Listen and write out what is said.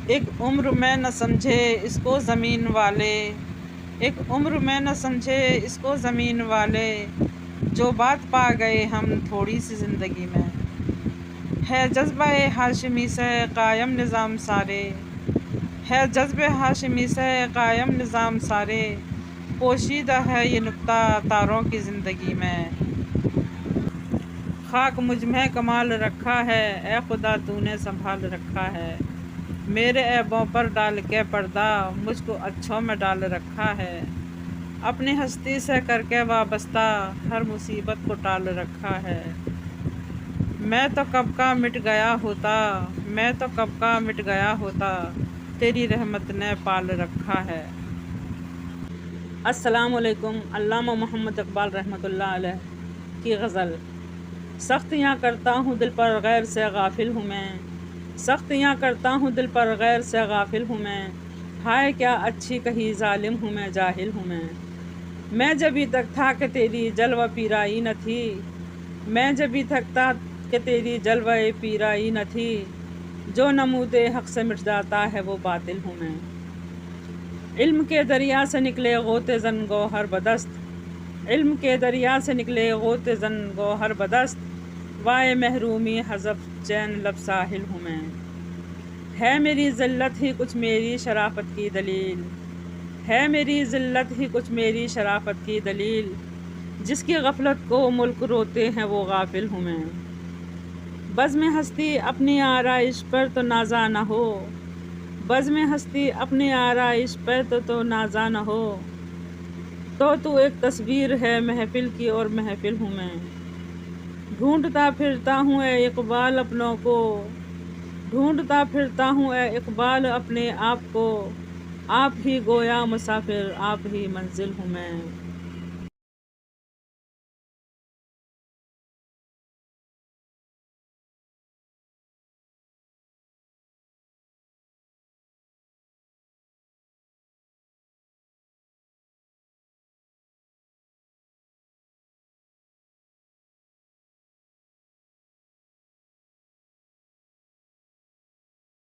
ایک عمر میں نہ سمجھے اس کو زمین والے، ایک عمر میں نہ سمجھے اس کو زمین والے، جو بات پا گئے ہم تھوڑی سی زندگی میں۔ ہے جذبہ ہاشمی سے قائم نظام سارے، ہے جذبہ ہاشمی سے قائم نظام سارے، پوشیدہ ہے یہ نکتہ تاروں کی زندگی میں۔ خاک مجھ میں کمال رکھا ہے، اے خدا تو نے سنبھال رکھا ہے، میرے عیبوں پر ڈال کے پردہ مجھ کو اچھوں میں ڈال رکھا ہے، اپنی ہستی سے کر کے وابستہ ہر مصیبت کو ٹال رکھا ہے۔ میں تو کب کا مٹ گیا ہوتا، میں تو کب کا مٹ گیا ہوتا، تیری رحمت نے پال رکھا ہے۔ السلام علیکم۔ علامہ محمد اقبال رحمۃ اللہ علیہ کی غزل۔ سختیاں کرتا ہوں دل پر غیر سے غافل ہوں میں، سختیاں کرتا ہوں دل پر غیر سے غافل ہوں میں، ہائے کیا اچھی کہی ظالم ہوں میں جاہل ہوں میں جبھی تک تھا کہ تیری جلوہ پیرائی نہ تھی، میں جبھی تک تھا کہ تیری جلوہ پیرائی نہ تھی، جو نمود حق سے مٹ جاتا ہے وہ باطل ہوں میں۔ علم کے دریا سے نکلے غوطے زن گوہر بدست، علم کے دریا سے نکلے غوطے زن گوہر بدست، وائے محرومی حذف چین لب ساحل ہوں میں۔ ہے میری ذلت ہی کچھ میری شرافت کی دلیل، ہے میری ذلت ہی کچھ میری شرافت کی دلیل، جس کی غفلت کو ملک روتے ہیں وہ غافل ہوں میں۔ بزم ہستی اپنی آرائش پر تو نازا نہ ہو، بزم ہستی اپنی آرائش پر تو نازا نہ ہو، تو ایک تصویر ہے محفل کی اور محفل ہوں میں۔ ڈھونڈتا پھرتا ہوں اے اقبال اپنوں کو، ڈھونڈتا پھرتا ہوں اے اقبال اپنے آپ کو، آپ ہی گویا مسافر آپ ہی منزل ہوں میں۔